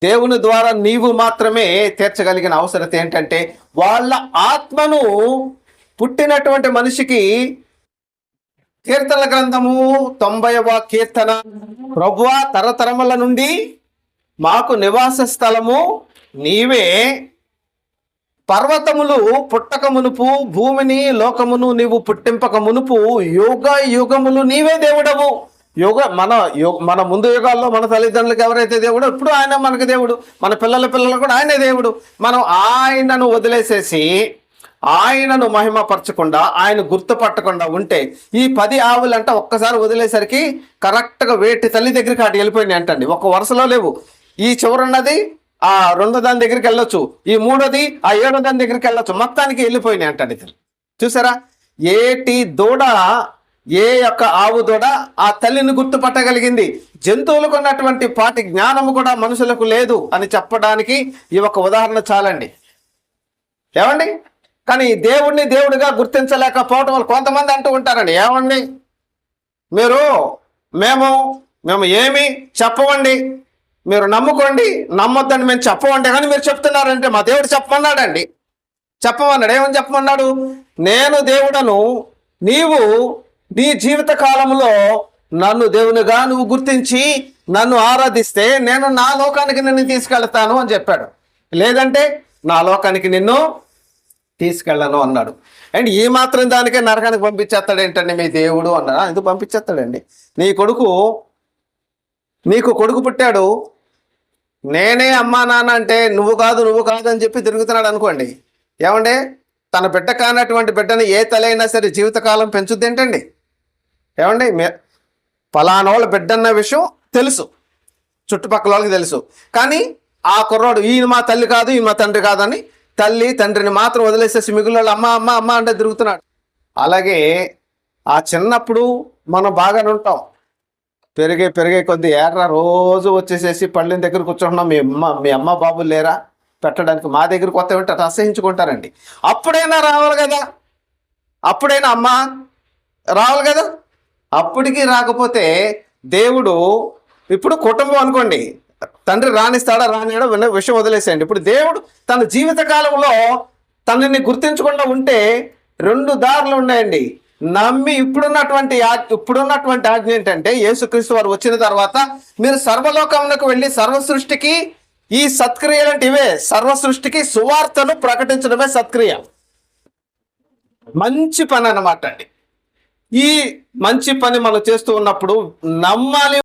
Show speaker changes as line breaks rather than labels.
దేవుని ద్వారా నీవు మాత్రమే తీర్చగలిగిన అవసరత ఏంటంటే వాళ్ళ ఆత్మను పుట్టినటువంటి మనిషికి కీర్తనల గ్రంథము 90వ కీర్తన, ప్రభువా తరతరముల నుండి మాకు నివాస స్థలము నీవే, పర్వతములు పుట్టక మునుపు భూమిని లోకమును నీవు పుట్టింపక మునుపు యుగ యుగములు నీవే దేవుడవు. మన ముందు యుగాల్లో మన తల్లిదండ్రులకు ఎవరైతే దేవుడు, ఇప్పుడు ఆయన మనకు దేవుడు, మన పిల్లలు కూడా ఆయనే దేవుడు. మనం ఆయనను వదిలేసేసి ఆయనను మహిమపరచకుండా ఆయన గుర్తుపట్టకుండా ఉంటే ఈ 10 ఆవులంట ఒక్కసారి వదిలేసరికి కరెక్ట్గా వేటి తల్లి దగ్గరికి అటు వెళ్ళిపోయినాయి అంటండి. ఒక వరుసలో లేవు. ఈ చివరున్నది ఆ 2వ దాని దగ్గరికి వెళ్ళొచ్చు, ఈ 3వది ఆ 7వ దాని దగ్గరికి వెళ్ళొచ్చు, మొత్తానికి వెళ్ళిపోయినాయి అంటండి. చూసారా, ఏటి దూడ, ఏ యొక్క ఆవు దూడ ఆ తల్లిని గుర్తుపట్టగలిగింది. జంతువులకు ఉన్నటువంటి పాటి జ్ఞానము కూడా మనుషులకు లేదు అని చెప్పడానికి ఈ ఒక ఉదాహరణ చాలండి. ఏమండి? కానీ దేవుడిని దేవుడిగా గుర్తించలేకపోవటం వల్ల కొంతమంది అంటూ ఉంటారండి, ఏమండి మేము ఏమి చెప్పవండి, మీరు నమ్ముకోండి, నమ్మొద్దని మేము చెప్పవండి, కానీ మీరు చెప్తున్నారంటే మా దేవుడు చెప్పమన్నాడండి. చెప్పమన్నాడు. ఏమని చెప్పమన్నాడు? నేను దేవుడను, నీవు నీ జీవిత కాలంలో నన్ను దేవునిగా నువ్వు గుర్తించి నన్ను ఆరాధిస్తే నేను నా లోకానికి నిన్ను తీసుకెళ్తాను అని చెప్పాడు. లేదంటే నా లోకానికి నిన్ను తీసుకెళ్ళను అన్నాడు. అండ్ ఈ మాత్రం దానికే నరకానికి పంపించేస్తాడు ఏంటండి మీ దేవుడు అన్నాడు. ఎందుకు పంపించేస్తాడండి? నీకు కొడుకు పుట్టాడు, నేనే అమ్మా నాన్న అంటే నువ్వు కాదు అని చెప్పి తిరుగుతున్నాడు అనుకోండి. ఏమండి? తన బిడ్డ కానటువంటి బిడ్డని ఏ తల్లి అయినా సరే జీవితకాలం పెంచుద్ది ఏంటండి? ఏమండి? ఫలానా వాళ్ళ బిడ్డ అన్న విషయం తెలుసు, చుట్టుపక్కల వాళ్ళకి తెలుసు, కానీ ఆ కుర్రాడు ఈయన మా తల్లి కాదు, ఈయన మా తండ్రి కాదని తల్లి తండ్రిని మాత్రం వదిలేసేసి మిగిలిన వాళ్ళు అమ్మ అంటే తిరుగుతున్నాడు. అలాగే ఆ చిన్నప్పుడు మనం బాగానే ఉంటాం, పెరిగే కొద్ది ఏర్ర రోజు వచ్చేసేసి పళ్ళని దగ్గర కూర్చుంటున్నాం, మీ అమ్మ బాబులు లేరా పెట్టడానికి, మా దగ్గరికి కొత్త ఉంటే అసహించుకుంటారండి. అప్పుడైనా రావాలి కదా, అప్పుడైనా అమ్మ రావాలి కదా. అప్పటికి రాకపోతే దేవుడు, ఇప్పుడు కుటుంబం అనుకోండి, తండ్రి రానిస్తాడా రానియడా విషయం వదిలేసేయండి. ఇప్పుడు దేవుడు తన జీవిత కాలంలో తనని గుర్తించకుండా ఉంటే 2 దారులు ఉన్నాయండి. నమ్మి ఇప్పుడున్నటువంటి ఆజ్ఞ ఏంటంటే, యేసుక్రీస్తు వారు వచ్చిన తర్వాత మీరు సర్వలోకమునకు వెళ్ళి సర్వసృష్టికి, ఈ సత్క్రియలు అంటే ఇవే, సర్వసృష్టికి సువార్తను ప్రకటించడమే సత్క్రియ, మంచి పని అన్నమాట అండి. ఈ మంచి పని మనం చేస్తూ ఉన్నప్పుడు నమ్మాలి.